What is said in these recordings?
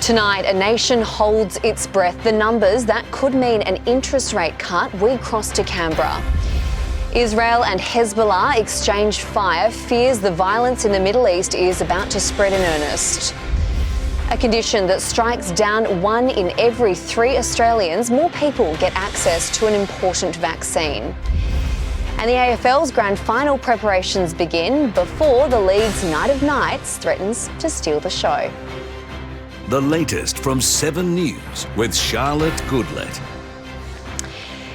Tonight, a nation holds its breath. The numbers that could mean an interest rate cut. We cross to Canberra. Israel and Hezbollah exchange fire. Fears the violence in the Middle East is about to spread in earnest. A condition that strikes down 1 in every 3 Australians. More people get access to an important vaccine. And the AFL's grand final preparations begin before the league's Night of Nights threatens to steal the show. The latest from 7 News with Charlotte Goodlet.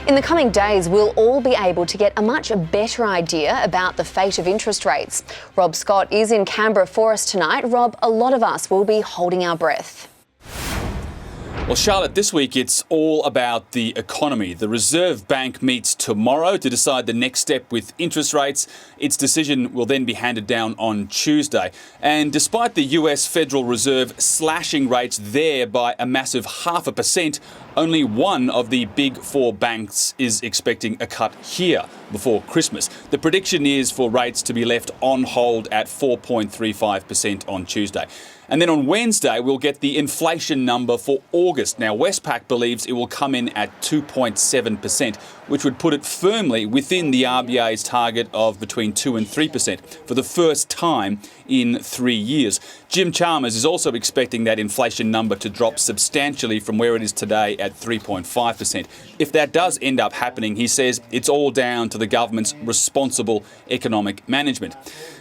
In the coming days, we'll all be able to get a much better idea about the fate of interest rates. Rob Scott is in Canberra for us tonight. Rob, a lot of us will be holding our breath. Well, Charlotte, this week it's all about the economy. The Reserve Bank meets tomorrow to decide the next step with interest rates. Its decision will then be handed down on Tuesday. And despite the US Federal Reserve slashing rates there by a massive 0.5%, only one of the big 4 banks is expecting a cut here before Christmas. The prediction is for rates to be left on hold at 4.35% on Tuesday. And then on Wednesday, we'll get the inflation number for August. Now, Westpac believes it will come in at 2.7%, which would put it firmly within the RBA's target of between 2 and 3% for the first time in 3 years. Jim Chalmers is also expecting that inflation number to drop substantially from where it is today at 3.5%. If that does end up happening, he says it's all down to the government's responsible economic management.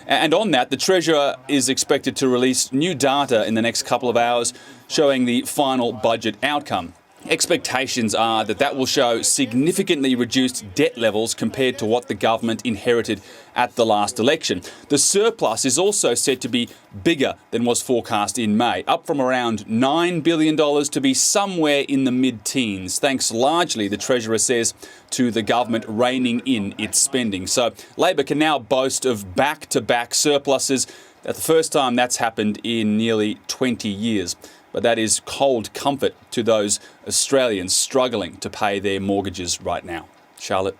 And on that, the Treasurer is expected to release new data in the next couple of hours showing the final budget outcome. Expectations are that that will show significantly reduced debt levels compared to what the government inherited at the last election. The surplus is also said to be bigger than was forecast in May, up from around $9 billion to be somewhere in the mid-teens, thanks largely, the Treasurer says, to the government reining in its spending. So Labor can now boast of back-to-back surpluses. That's the first time that's happened in nearly 20 years. But that is cold comfort to those Australians struggling to pay their mortgages right now. Charlotte.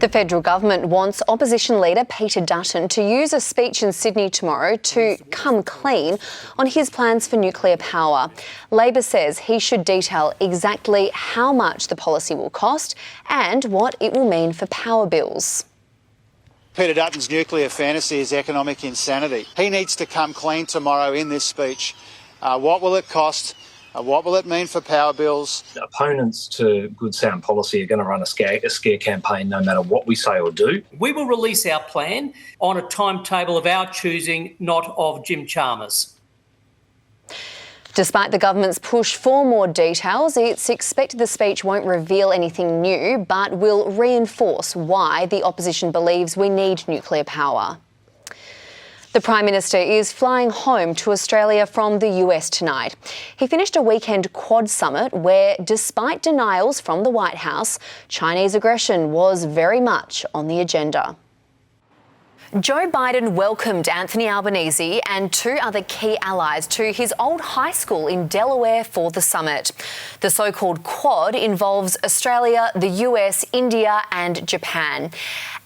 The federal government wants opposition leader Peter Dutton to use a speech in Sydney tomorrow to come clean on his plans for nuclear power. Labor says he should detail exactly how much the policy will cost and what it will mean for power bills. Peter Dutton's nuclear fantasy is economic insanity. He needs to come clean tomorrow in this speech. What will it cost? What will it mean for power bills? Opponents to good sound policy are going to run a scare campaign no matter what we say or do. We will release our plan on a timetable of our choosing, not of Jim Chalmers. Despite the government's push for more details, it's expected the speech won't reveal anything new, but will reinforce why the opposition believes we need nuclear power. The Prime Minister is flying home to Australia from the US tonight. He finished a weekend Quad summit where, despite denials from the White House, Chinese aggression was very much on the agenda. Joe Biden welcomed Anthony Albanese and 2 other key allies to his old high school in Delaware for the summit. The so-called Quad involves Australia, the US, India and Japan.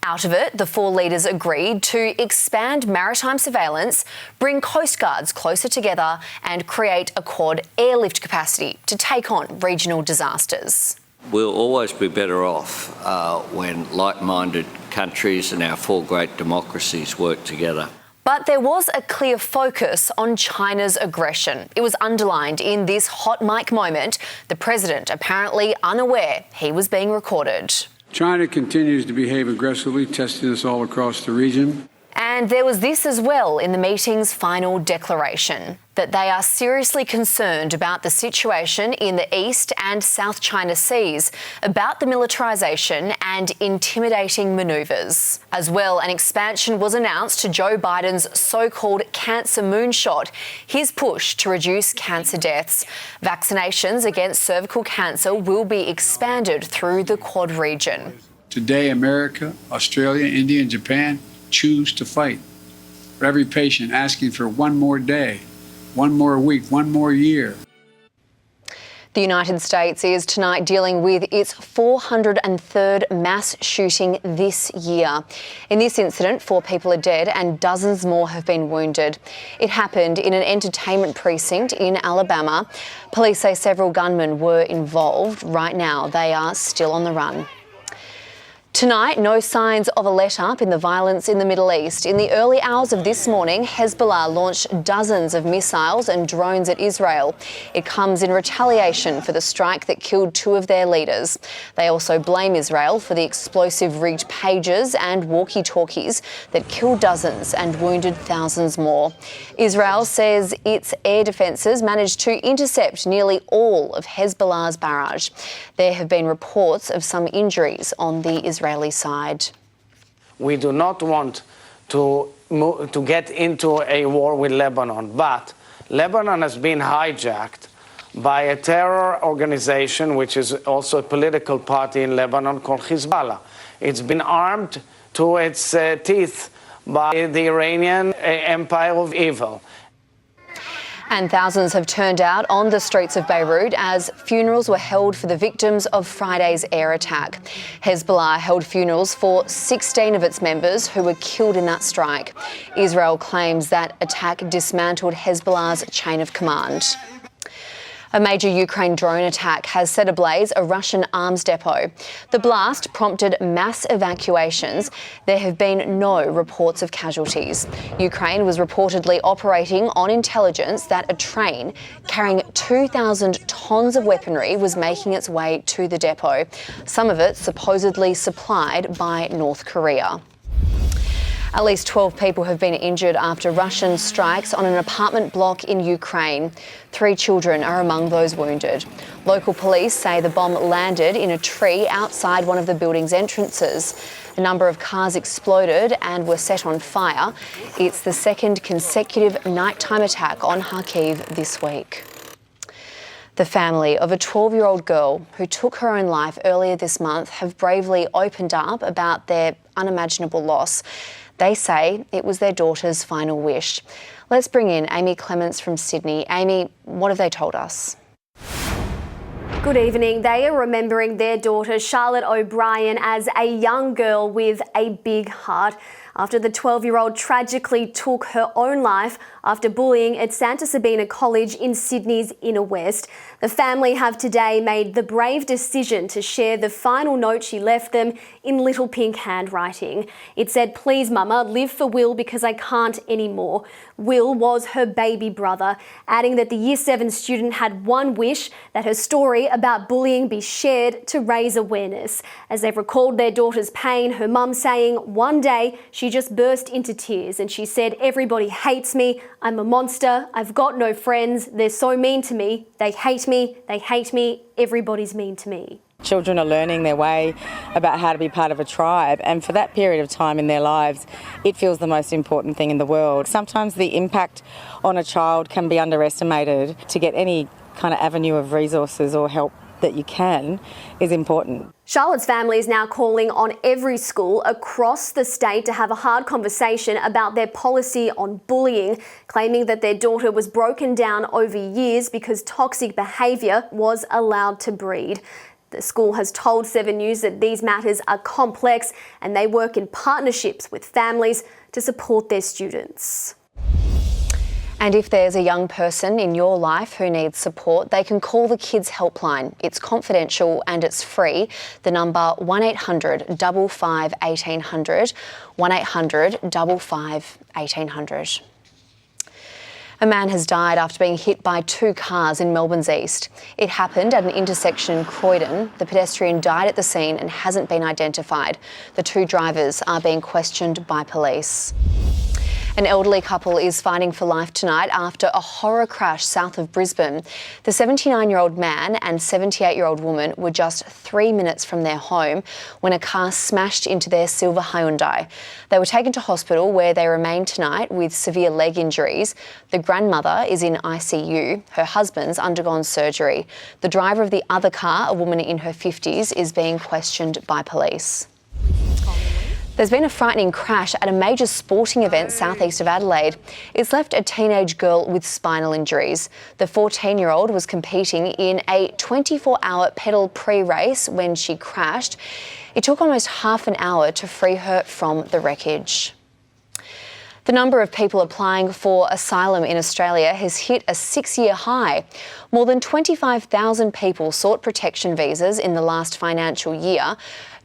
Out of it, the 4 leaders agreed to expand maritime surveillance, bring coastguards closer together and create a Quad airlift capacity to take on regional disasters. We'll always be better off when like-minded countries and our 4 great democracies work together. But there was a clear focus on China's aggression. It was underlined in this hot mic moment, the president apparently unaware he was being recorded. China continues to behave aggressively, testing us all across the region. And there was this as well in the meeting's final declaration, that they are seriously concerned about the situation in the East and South China Seas, about the militarisation and intimidating manoeuvres. As well, an expansion was announced to Joe Biden's so-called cancer moonshot, his push to reduce cancer deaths. Vaccinations against cervical cancer will be expanded through the Quad region. Today, America, Australia, India and Japan choose to fight. For every patient asking for one more day, one more week, one more year. The The United States is tonight dealing with its 403rd mass shooting this year. In this incident, 4 people are dead and dozens more have been wounded. It happened in an entertainment precinct in Alabama. Police say several gunmen were involved. Right now, they are still on the run. Tonight, no signs of a let-up in the violence in the Middle East. In the early hours of this morning, Hezbollah launched dozens of missiles and drones at Israel. It comes in retaliation for the strike that killed 2 of their leaders. They also blame Israel for the explosive rigged pagers and walkie-talkies that killed dozens and wounded thousands more. Israel says its air defences managed to intercept nearly all of Hezbollah's barrage. There have been reports of some injuries on the Israeli side. We do not want to get into a war with Lebanon, but Lebanon has been hijacked by a terror organization, which is also a political party in Lebanon called Hezbollah. It's been armed to its teeth by the Iranian empire of evil. And thousands have turned out on the streets of Beirut as funerals were held for the victims of Friday's air attack. Hezbollah held funerals for 16 of its members who were killed in that strike. Israel claims that attack dismantled Hezbollah's chain of command. A major Ukraine drone attack has set ablaze a Russian arms depot. The blast prompted mass evacuations. There have been no reports of casualties. Ukraine was reportedly operating on intelligence that a train carrying 2,000 tonnes of weaponry was making its way to the depot, some of it supposedly supplied by North Korea. At least 12 people have been injured after Russian strikes on an apartment block in Ukraine. 3 children are among those wounded. Local police say the bomb landed in a tree outside one of the building's entrances. A number of cars exploded and were set on fire. It's the second consecutive nighttime attack on Kharkiv this week. The family of a 12-year-old girl who took her own life earlier this month have bravely opened up about their unimaginable loss. They say it was their daughter's final wish. Let's bring in Amy Clements from Sydney. Amy, what have they told us? Good evening. They are remembering their daughter, Charlotte O'Brien, as a young girl with a big heart. After the 12-year-old tragically took her own life after bullying at Santa Sabina College in Sydney's Inner West. The family have today made the brave decision to share the final note she left them in little pink handwriting. It said, "Please, Mama, live for Will because I can't anymore." Will was her baby brother, adding that the Year 7 student had one wish, that her story about bullying be shared to raise awareness. As they've recalled their daughter's pain, her mum saying one day she just burst into tears and she said, "Everybody hates me. I'm a monster. I've got no friends. They're so mean to me. They hate me. They hate me. Everybody's mean to me." Children are learning their way about how to be part of a tribe, and for that period of time in their lives, it feels the most important thing in the world. Sometimes the impact on a child can be underestimated. To get any kind of avenue of resources or help that you can is important. Charlotte's family is now calling on every school across the state to have a hard conversation about their policy on bullying, claiming that their daughter was broken down over years because toxic behaviour was allowed to breed. The school has told 7 News that these matters are complex and they work in partnerships with families to support their students. And if there's a young person in your life who needs support, they can call the Kids Helpline. It's confidential and it's free. The number 1800 55 1800, 1800 55 1800. A man has died after being hit by 2 cars in Melbourne's east. It happened at an intersection in Croydon. The pedestrian died at the scene and hasn't been identified. The 2 drivers are being questioned by police. An elderly couple is fighting for life tonight after a horror crash south of Brisbane. The 79-year-old man and 78-year-old woman were just 3 minutes from their home when a car smashed into their silver Hyundai. They were taken to hospital where they remain tonight with severe leg injuries. The grandmother is in ICU. Her husband's undergone surgery. The driver of the other car, a woman in her 50s, is being questioned by police. There's been a frightening crash at a major sporting event southeast of Adelaide. It's left a teenage girl with spinal injuries. The 14-year-old was competing in a 24-hour pedal pre-race when she crashed. It took almost half an hour to free her from the wreckage. The number of people applying for asylum in Australia has hit a 6-year high. More than 25,000 people sought protection visas in the last financial year.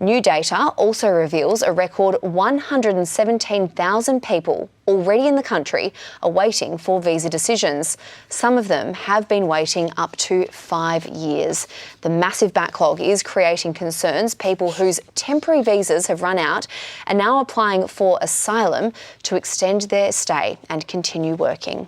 New data also reveals a record 117,000 people already in the country are waiting for visa decisions. Some of them have been waiting up to 5 years. The massive backlog is creating concerns. People whose temporary visas have run out are now applying for asylum to extend their stay and continue working.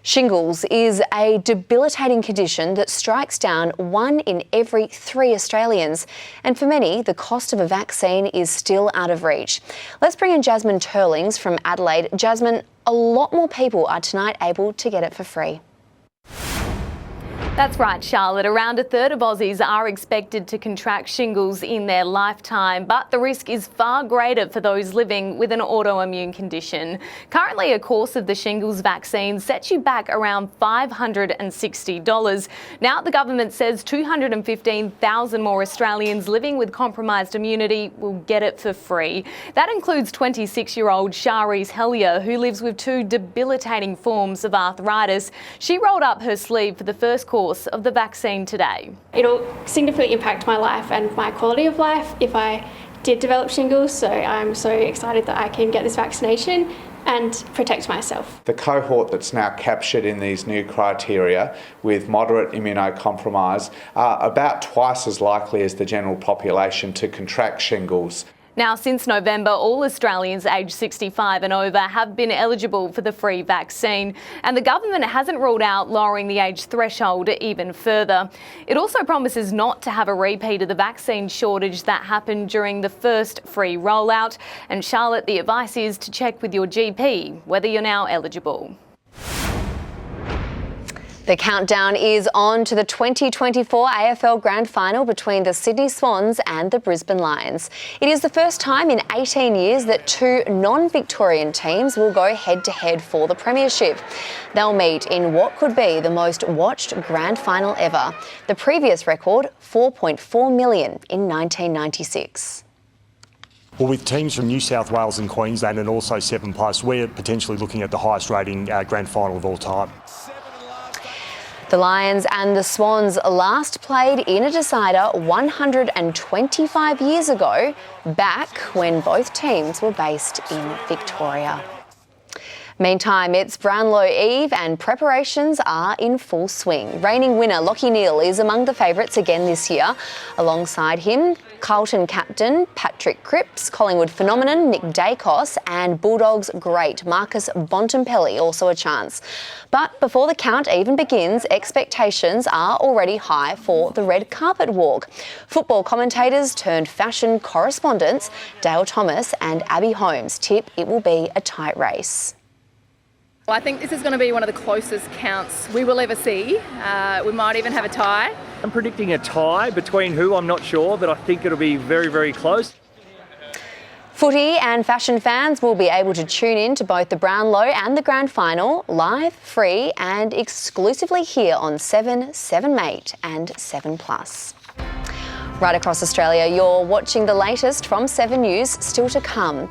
Shingles is a debilitating condition that strikes down 1 in every 3 Australians. And for many, the cost of a vaccine is still out of reach. Let's bring in Jasmine Turlings from Adelaide. Jasmine, a lot more people are tonight able to get it for free. That's right, Charlotte. Around a third of Aussies are expected to contract shingles in their lifetime, but the risk is far greater for those living with an autoimmune condition. Currently, a course of the shingles vaccine sets you back around $560. Now, the government says 215,000 more Australians living with compromised immunity will get it for free. That includes 26-year-old Sharice Hellier, who lives with 2 debilitating forms of arthritis. She rolled up her sleeve for the first course of the vaccine today. It'll significantly impact my life and my quality of life if I did develop shingles, so I'm so excited that I can get this vaccination and protect myself. The cohort that's now captured in these new criteria with moderate immunocompromise are about twice as likely as the general population to contract shingles. Now, since November, all Australians aged 65 and over have been eligible for the free vaccine, and the government hasn't ruled out lowering the age threshold even further. It also promises not to have a repeat of the vaccine shortage that happened during the first free rollout. And Charlotte, the advice is to check with your GP whether you're now eligible. The countdown is on to the 2024 AFL Grand Final between the Sydney Swans and the Brisbane Lions. It is the first time in 18 years that 2 non-Victorian teams will go head-to-head for the premiership. They'll meet in what could be the most watched Grand Final ever. The previous record, 4.4 million in 1996. Well, with teams from New South Wales and Queensland and also 7+, we're potentially looking at the highest rating Grand Final of all time. The Lions and the Swans last played in a decider 125 years ago, back when both teams were based in Victoria. Meantime, it's Brownlow Eve and preparations are in full swing. Reigning winner Lachie Neale is among the favourites again this year. Alongside him, Carlton captain Patrick Cripps, Collingwood phenomenon Nick Dacos and Bulldogs great Marcus Bontempelli also a chance. But before the count even begins, expectations are already high for the red carpet walk. Football commentators turned fashion correspondents Dale Thomas and Abby Holmes tip it will be a tight race. Well, I think this is going to be one of the closest counts we will ever see. We might even have a tie. I'm predicting a tie between who, I'm not sure, but I think it'll be very, very close. Footy and fashion fans will be able to tune in to both the Brownlow and the Grand Final live, free and exclusively here on 7, 7mate and 7+. Right across Australia, you're watching the latest from 7 News, still to come.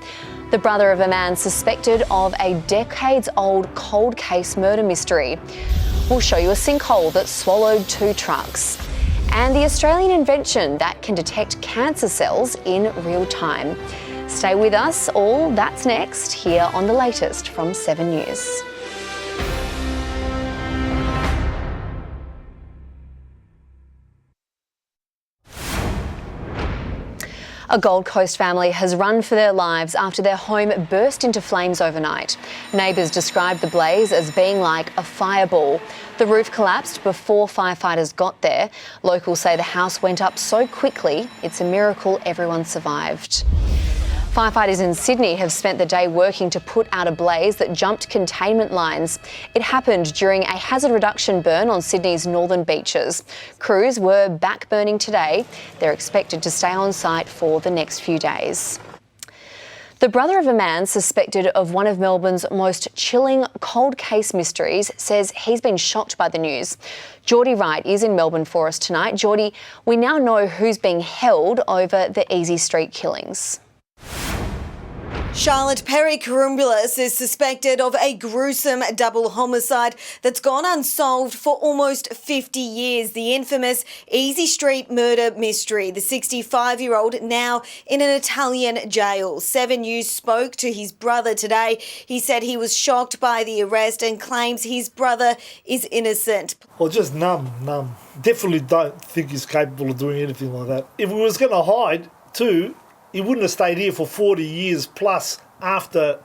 The brother of a man suspected of a decades-old cold case murder mystery. We'll show you a sinkhole that swallowed 2 trucks. And the Australian invention that can detect cancer cells in real time. Stay with us, all that's next here on the latest from 7 News. A Gold Coast family has run for their lives after their home burst into flames overnight. Neighbours described the blaze as being like a fireball. The roof collapsed before firefighters got there. Locals say the house went up so quickly, it's a miracle everyone survived. Firefighters in Sydney have spent the day working to put out a blaze that jumped containment lines. It happened during a hazard reduction burn on Sydney's northern beaches. Crews were back burning today. They're expected to stay on site for the next few days. The brother of a man suspected of one of Melbourne's most chilling cold case mysteries says he's been shocked by the news. Geordie Wright is in Melbourne for us tonight. Geordie, we now know who's being held over the Easy Street killings. Charlotte Perry Carumbulas is suspected of a gruesome double homicide that's gone unsolved for almost 50 years. The infamous Easy Street murder mystery. The 65-year-old now in an Italian jail. 7 News spoke to his brother today. He said he was shocked by the arrest and claims his brother is innocent. Well, just numb. Definitely don't think he's capable of doing anything like that. If he was going to hide too, he wouldn't have stayed here for 40 years plus after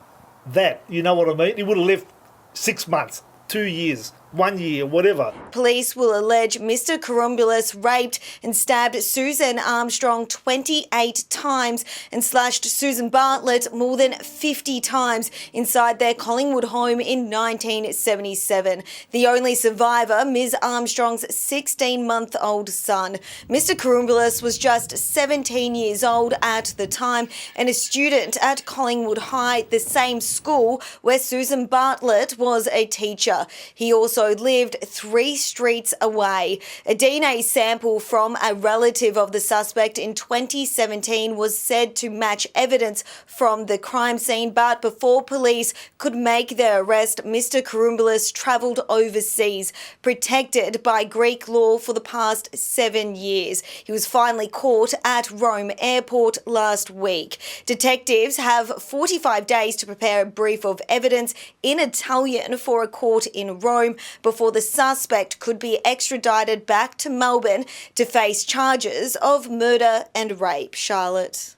that. You know what I mean? He would have left 6 months, 2 years, 1 year, whatever. Police will allege Mr. Carumbulas raped and stabbed Susan Armstrong 28 times and slashed Susan Bartlett more than 50 times inside their Collingwood home in 1977. The only survivor, Ms. Armstrong's 16-month-old son. Mr. Carumbulas was just 17 years old at the time and a student at Collingwood High, the same school where Susan Bartlett was a teacher. He also lived 3 streets away. A DNA sample from a relative of the suspect in 2017 was said to match evidence from the crime scene, but before police could make their arrest, Mr. Carumbulas travelled overseas, protected by Greek law for the past 7 years. He was finally caught at Rome Airport last week. Detectives have 45 days to prepare a brief of evidence in Italian for a court in Rome before the suspect could be extradited back to Melbourne to face charges of murder and rape. Charlotte.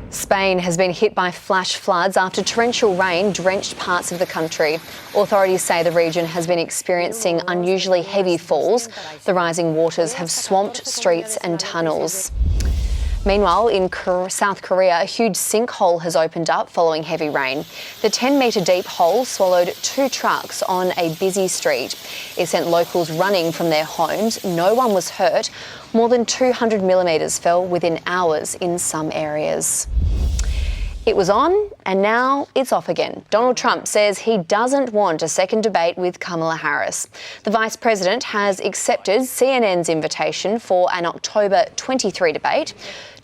Spain has been hit by flash floods after torrential rain drenched parts of the country. Authorities say the region has been experiencing unusually heavy falls. The rising waters have swamped streets and tunnels. Meanwhile, in South Korea, a huge sinkhole has opened up following heavy rain. The 10-metre deep hole swallowed 2 trucks on a busy street. It sent locals running from their homes. No one was hurt. More than 200 millimetres fell within hours in some areas. It was on and now it's off again. Donald Trump says he doesn't want a second debate with Kamala Harris. The Vice President has accepted CNN's invitation for an October 23 debate.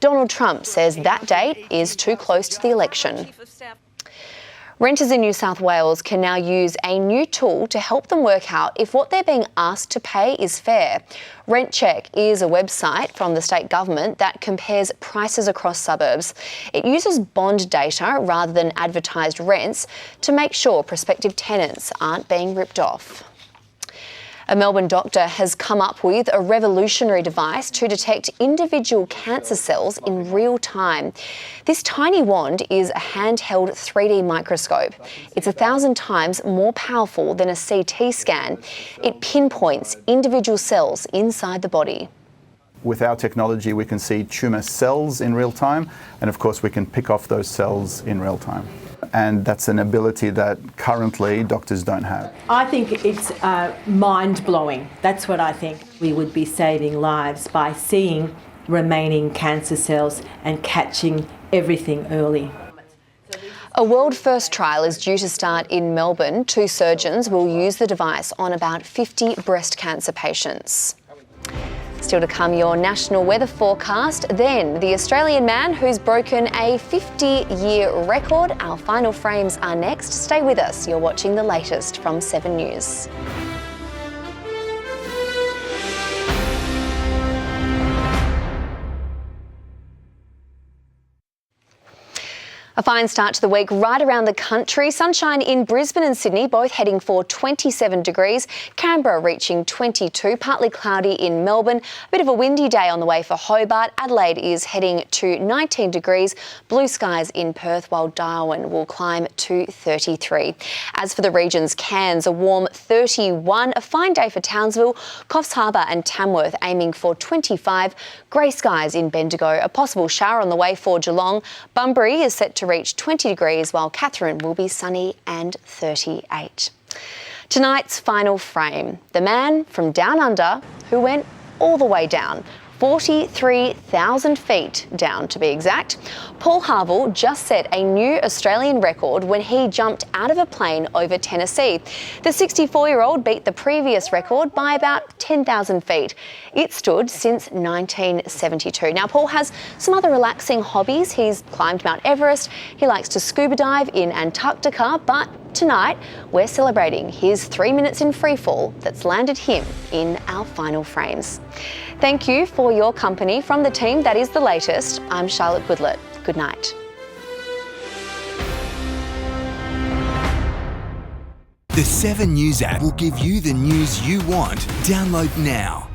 Donald Trump says that date is too close to the election. Renters in New South Wales can now use a new tool to help them work out if what they're being asked to pay is fair. Rent Check is a website from the state government that compares prices across suburbs. It uses bond data rather than advertised rents to make sure prospective tenants aren't being ripped off. A Melbourne doctor has come up with a revolutionary device to detect individual cancer cells in real time. This tiny wand is a handheld 3D microscope. It's 1,000 times more powerful than a CT scan. It pinpoints individual cells inside the body. With our technology, we can see tumour cells in real time, and of course we can pick off those cells in real time. And that's an ability that currently doctors don't have. I think it's mind-blowing. That's what I think. We would be saving lives by seeing remaining cancer cells and catching everything early. A world-first trial is due to start in Melbourne. 2 surgeons will use the device on about 50 breast cancer patients. Still to come, your national weather forecast. Then, the Australian man who's broken a 50-year record. Our final frames are next. Stay with us. You're watching the latest from 7 News. A fine start to the week right around the country. Sunshine in Brisbane and Sydney, both heading for 27 degrees. Canberra reaching 22, partly cloudy in Melbourne. A bit of a windy day on the way for Hobart. Adelaide is heading to 19 degrees. Blue skies in Perth, while Darwin will climb to 33. As for the regions, Cairns, a warm 31. A fine day for Townsville. Coffs Harbour and Tamworth aiming for 25. Grey skies in Bendigo. A possible shower on the way for Geelong. Bunbury is set to reach 20 degrees, while Katherine will be sunny and 38. Tonight's final frame, the man from down under who went all the way down. 43,000 feet down to be exact. Paul Harville just set a new Australian record when he jumped out of a plane over Tennessee. The 64-year-old beat the previous record by about 10,000 feet. It stood since 1972. Now, Paul has some other relaxing hobbies. He's climbed Mount Everest, he likes to scuba dive in Antarctica, but tonight we're celebrating his 3 minutes in freefall that's landed him in our final frames. Thank you for your company. From the team that is The Latest, I'm Charlotte Goodlet. Good night. The 7 News app will give you the news you want. Download now.